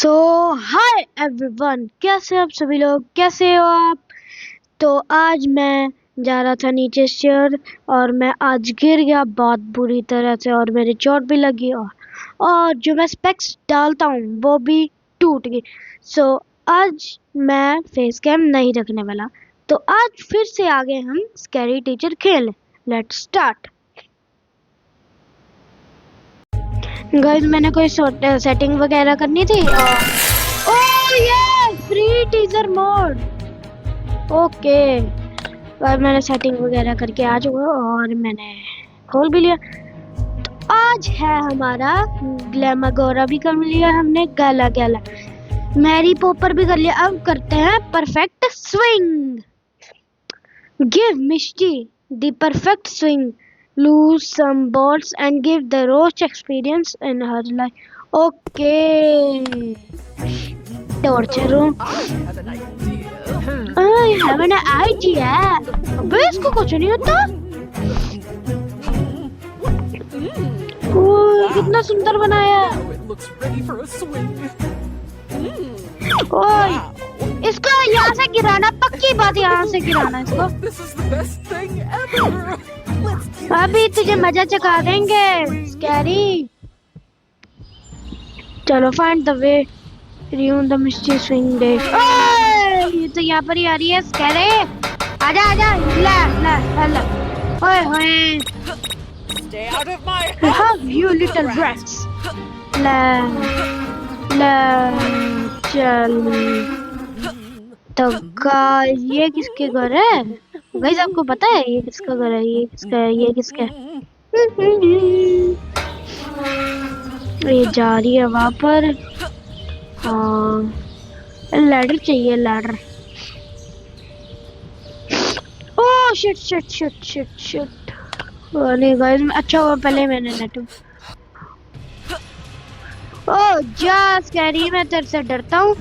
सो hi everyone, कैसे आप सभी लोग, कैसे हो आप। तो आज मैं जा रहा था नीचे स्टेयर और मैं आज गिर गया बहुत बुरी तरह से और मेरी चोट भी लगी और जो मैं स्पेक्स डालता हूँ वो भी टूट गई। सो आज मैं फेस कैम नहीं रखने वाला। तो आज फिर से आगे हम स्कैरी टीचर खेलें। Let's start. गाइस मैंने कोई सेटिंग वगैरह करनी थी ओह ये फ्री टीजर मोड। ओके और मैंने सेटिंग वगैरह करके आ चुका और मैंने खोल भी लिया। तो आज है हमारा ग्लैमागोरा भी कर लिया हमने, गाला गाला मैरी पॉपर भी कर लिया। अब करते हैं perfect swing. Give Misty the perfect swing, lose some balls and give the roast experience in her life. Okay. Torture room. I have an idea. अबे इसको कुछ नहीं होता। ओह कितना सुंदर बनाया। ओह इसको यहाँ से गिराना, पक्की बात यहाँ से गिराना इसको। अभी तुझे मजा चखा देंगे स्कैरी। चलो find the way ruin the Misty swing day. ये तो यहाँ पर ही आ रही है स्कैरी। आजा आजा ला ला ला। ओए होए you little brats। ला ला चल। तो गाइस ये किसके घर है? गाइस आपको पता है ये किसका घर है? ये किसका है? ये किसका है? ये जा रही है वहां पर। हाँ लैडर चाहिए, ladder. Oh shit shit shit shit shit. नहीं गाइस अच्छा हुआ पहले मैंने नेट। ओह जा स्कैरी, मैं तेरे से डरता हूँ?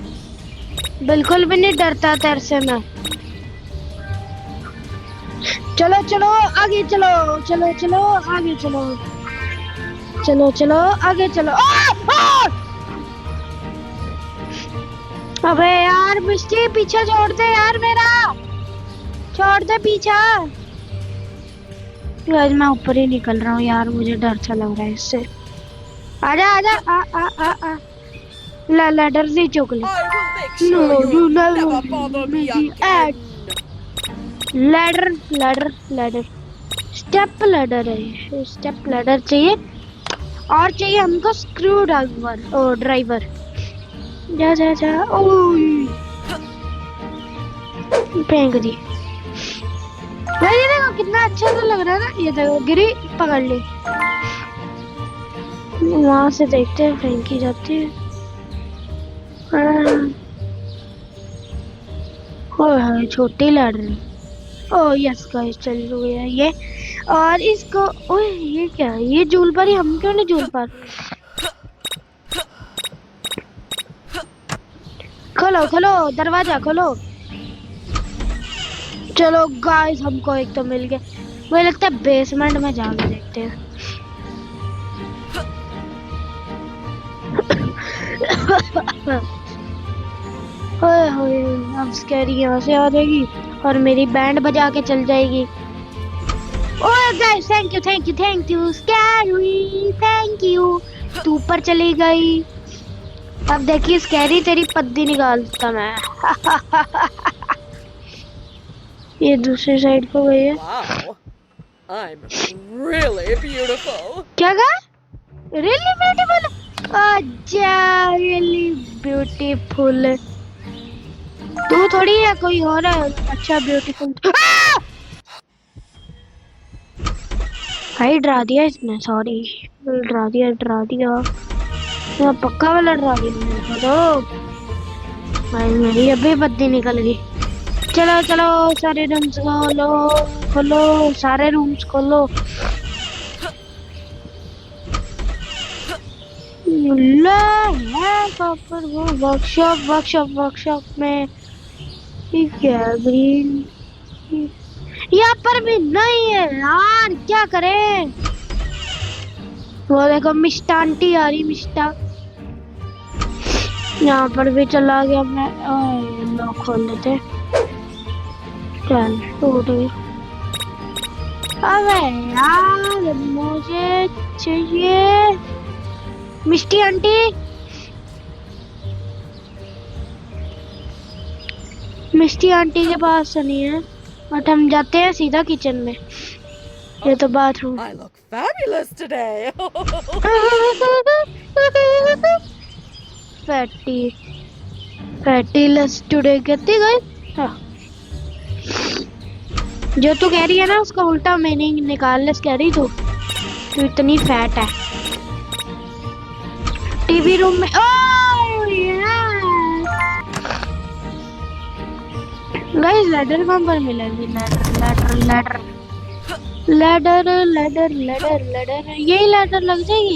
बिल्कुल भी नहीं डरता तेरे से मैं। चलो चलो आगे चलो, चलो चलो आगे चलो, चलो चलो आगे चलो। अबे यार मिस्टी पीछा छोड़ दे यार, मेरा छोड़ दे पीछा। आज मैं ऊपर ही निकल रहा हूँ यार, मुझे डर सा लग रहा है इससे। आजा आजा आ आ आ आ ला लैडर से चुक ले। Ladder ladder ladder step ladder है, स्टेप लैडर चाहिए और चाहिए हमको स्क्रू ड्राइवर। ओ ड्राइवर जा जा जा। ओह फेंक दी। ये देखो कितना अच्छा सा लग रहा है ना। ये देखो गिरी, पकड़ ली। वहां से देखते हैं फेंकी जाती है। ओह छोटी लैडर। ओह यस गाइस चल गया ये। और इसको ओए ये क्या है? ये जूल पर ही, हम क्यों नहीं जूल पर? खोलो खोलो दरवाजा खोलो। चलो गाइस हमको एक तो मिल गया। मुझे लगता है बेसमेंट में जाके देखते हैं। ओए होए अब स्कैरी यहाँ से आ जाएगी और मेरी बैंड बजा के चल जाएगी। ओह guys thank you thank you thank you scary, thank you. तू ऊपर चली गई। अब देखिए स्कैरी तेरी पद्दी निकालता मैं। ये दूसरी साइड को गई है। I'm really beautiful. क्या कहा? Really beautiful? अच्छा really beautiful। तू थोड़ी है, कोई और है अच्छा ब्यूटीफुल। भाई डरा दिया इसने, सॉरी डरा दिया डरा दिया। पक्का वाला डरा दिया मेरे को। भाई मेरी अभी बत्ती निकल गई। चलो चलो सारे रूम्स खोलो खोलो, सारे रूम्स खोलो। वो वर्कशॉप वर्कशॉप वर्कशॉप में क्या ग्रीन यहाँ पर भी नहीं है यार, क्या करें? वो देखो मिष्टा आंटी आ रही। मिष्टा यहाँ पर भी चला गया मैं। लॉक खोल लेते। चल टूट गई। अबे यार मुझे चाहिए मिष्टी आंटी। मिष्टी आंटी के पास नहीं है, बट हम जाते हैं सीधा किचन में। ये तो bathroom. I look fabulous today. Fatty fatty less today कहती गई। हाँ। जो तू कह रही है ना उसका उल्टा मीनिंग निकाल ले। कह रही तू इतनी फैट है। टीवी रूम में। गाइस लैडर कहाँ पर मिलेगी? Ladder ladder ladder ladder ladder ladder यही लैडर लग जाएगी।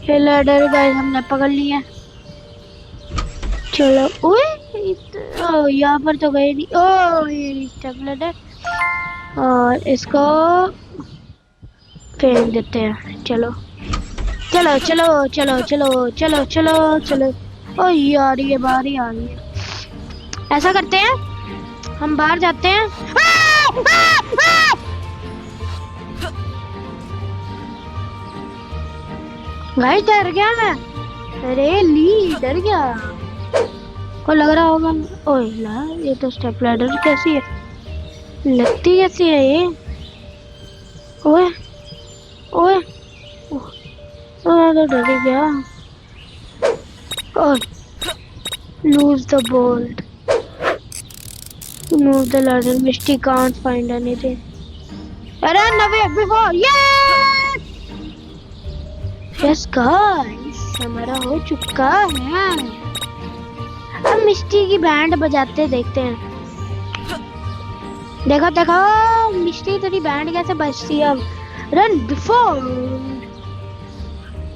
ये लैडर गाइस हमने पकड़ लिया। चलो ओए यहाँ पर तो गए नहीं। ओ ये स्टेप लैडर और इसको फेंक देते हैं। चलो चलो चलो चलो चलो चलो चलो चलो। ओ यार ये बाहर ही आ गई है। ऐसा करते हैं हम बाहर जाते हैं। गाइस डर गया मैं। अरे ली डर गया। को लग रहा होगा। ओए ला ये तो स्टेप लैडर कैसी है? लगती कैसी है ये? ओए ओए तो डर गया। ओए lose the bolt. Move the ladder. Misty can't find anything. Run away before. Yes! Yes guys, हमारा हो चुका है। अब मिस्टी की बैंड बजाते देखते हैं। देखो देखो मिस्टी तेरी बैंड कैसे बजती है अब। Run before.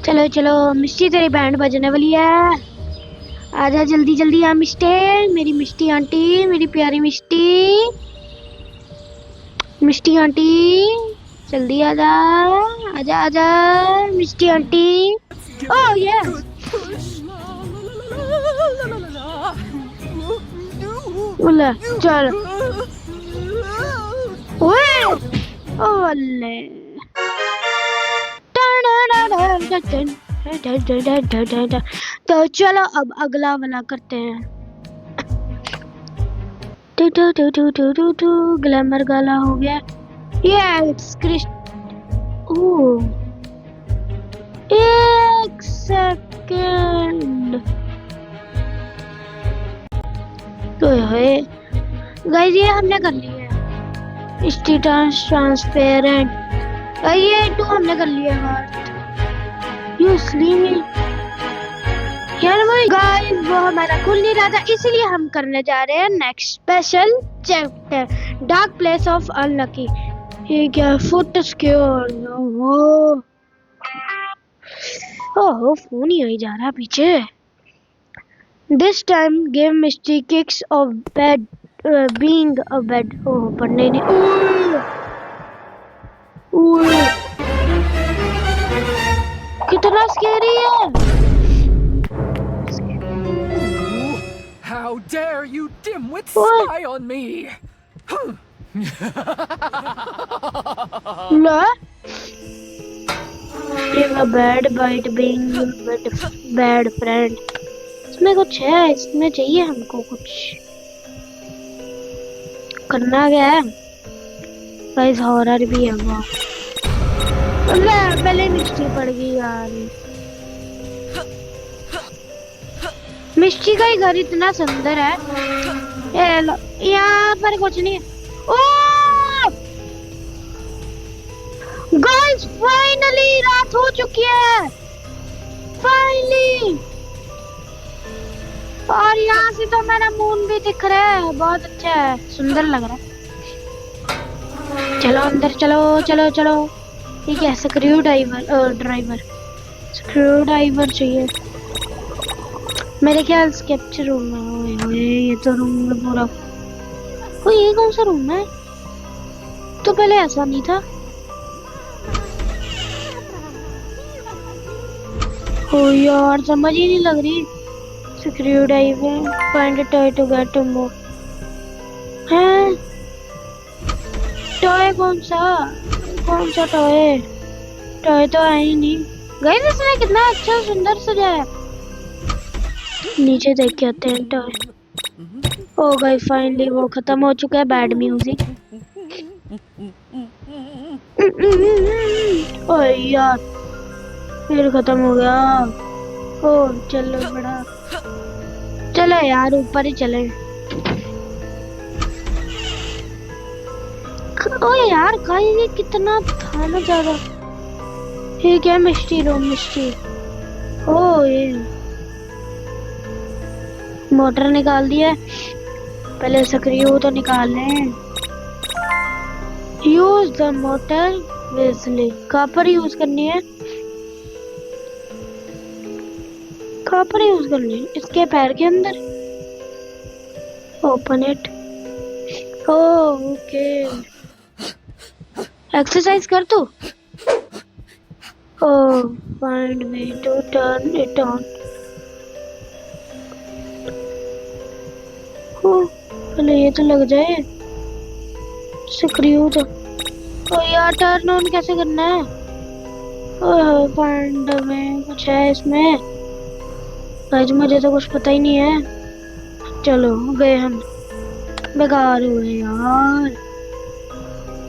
चलो चलो मिस्टी तेरी बैंड बजने वाली है। आजा जल्दी जल्दी आ मिस्टी, मेरी मिस्टी आंटी, मेरी प्यारी मिस्टी। मिस्टी आंटी जल्दी आजा आजा आजा मिस्टी आंटी। ओह यस बोला चल। ओए ओले तो चलो अब अगला वाला करते हैं। ग्लैमर गाला हो गया। एक सेकंड। तो गाइस ये हमने कर लिया है। स्टेटस ट्रांसपेरेंट ये तो हमने कर लिया है। यू स्लीमी यार गाइस वो हमारा खुल नहीं रहा था, इसलिए हम करने जा रहे हैं next special chapter dark place of unlucky. ये क्या फुट स्क्योर। ओह फोन ही आई जा रहा पीछे। This time give Misty kicks off bed being a bed. Oh पढ़ने नहीं। कितना स्कैरी है। How dare you dimwit spy on me? La a bad bite being bad friend। इसमें कुछ है, इसमें चाहिए हमको कुछ करना क्या है। गाइस हॉरर भी है वो। पहले मिस्टी पड़ गई यार। मिस्टी का ही घर इतना सुंदर है। यहाँ पर कुछ नहीं है। ओह गाइस फाइनली रात हो चुकी है फाइनली। और यहाँ से तो मेरा मून भी दिख रहा है। बहुत अच्छा है, सुंदर लग रहा है। चलो अंदर चलो चलो चलो। ठीक है स्क्रू ड्राइवर स्क्रू ड्राइवर चाहिए मेरे ख्याल से कैप्चर रूम में। ओए ये तो रूम में पूरा। ओ ये कौन सा रूम है? तो पहले ऐसा नहीं था। ओ यार समझ ही नहीं लग रही। Screwdriver find toy to get more. हैं टॉय कौन सा टॉय? टॉय तो है ही नहीं। गाइस इसने कितना अच्छा सुंदर सजाया। नीचे देख के आते हैं टॉय। ओ गाइस फाइनली वो खत्म हो चुका है बैड म्यूजिक। ओ यार फिर खत्म हो गया। ओ चलो बड़ा चलो यार ऊपर ही चले। ओ यार गाइस ये कितना था ना ज्यादा। ये क्या मिस्टी रूम मिस्टी। ओ ये मोटर निकाल दिया। पहले स्क्रू तो निकाल लें। Use the motor Wesley. कहाँ पर यूज करनी है? कहाँ पर यूज करनी है? इसके पैर के अंदर। Open it. ओके एक्सरसाइज कर तू। Oh, find me to turn it on. पहले ये तो लग जाए स्क्रू तो। ओ यार टर्न ऑन कैसे करना है? ओह फाइंड में कुछ है इसमें। आज मुझे तो कुछ पता ही नहीं है। चलो गए हम। बेकार हुए यार।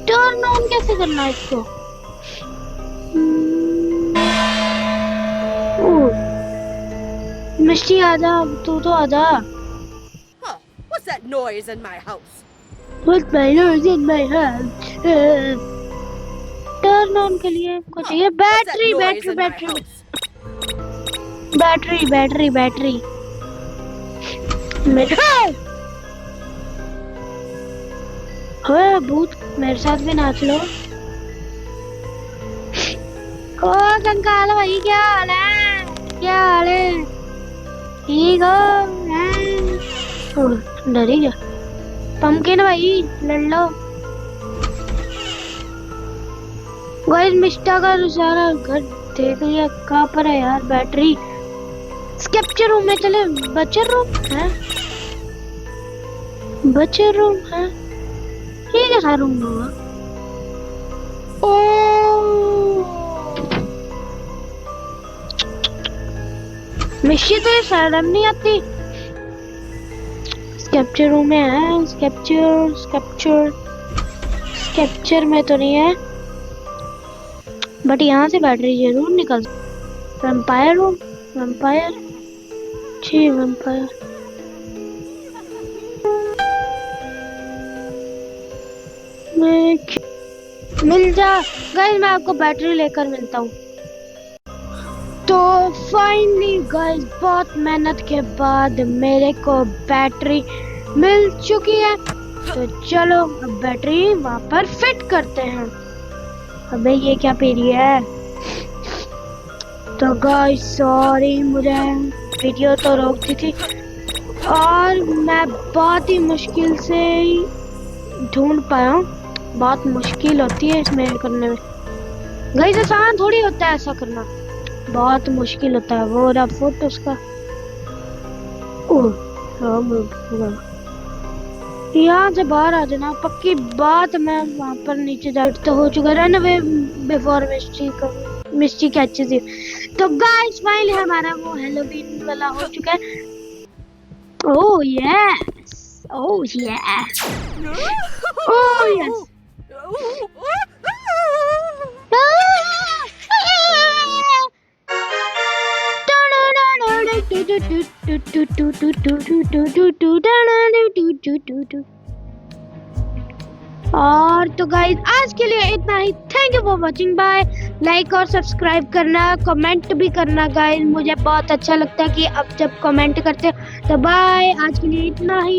टर्न ऑन कैसे करना है इसको? मिस्टी आजा तू तो आजा। Huh, what's that noise in my house? What's my nose in my hand? Turn on के लिए कुछ चाहिए। What's that battery noise battery in my battery house? Battery battery battery भूत मेरे साथ भी नाच लो। ओ कंकाल भाई क्या हाल है? क्या हाल है? ठीक हो? डर ही गया। पंपकिन भाई लड़ लो। गाइस मिस्टा का सारा घर देख लिया। कहाँ पर है यार बैटरी? स्केप्चर रूम में चले। बचर रूम है। बचर रूम है। ये कैसा रूम होगा? मिशी तो शर्म नहीं आती। स्केप्चर रूम में है। स्केप्चर में तो नहीं है बट यहाँ से बैटरी जरूर निकल। Vampire room. वैम्पायर जी वैम्पायर। मिल जा गाइस मैं आपको बैटरी लेकर मिलता हूँ। तो फाइनली गाइस बहुत मेहनत के बाद मेरे को बैटरी मिल चुकी है। तो चलो अब बैटरी वहाँ पर फिट करते हैं। अबे ये क्या पीरी है? तो गाइस सॉरी मुझे वीडियो तो रोक दी थी और मैं बहुत ही मुश्किल से ढूंढ पाया हूँ। बहुत मुश्किल होती है इसमें करने में। गाइस आसान थोड़ी होता है ऐसा करना। बहुत मुश्किल होता है। वो रहा फुट उसका। यहाँ से बाहर आ जाना पक्की बात। मैं वहाँ पर नीचे जा तो हो चुका run away before Misty catches you. तो गाइस फाइनली हमारा वो हेलोवीन वाला हो चुका है। Oh yes oh yes oh yes. और तो गाइस आज के लिए इतना ही। Thank you for watching. Bye. Like और सब्सक्राइब करना कमेंट भी करना गाइस। मुझे बहुत अच्छा लगता है कि अब जब कमेंट करते हो। तो बाय आज के लिए इतना ही।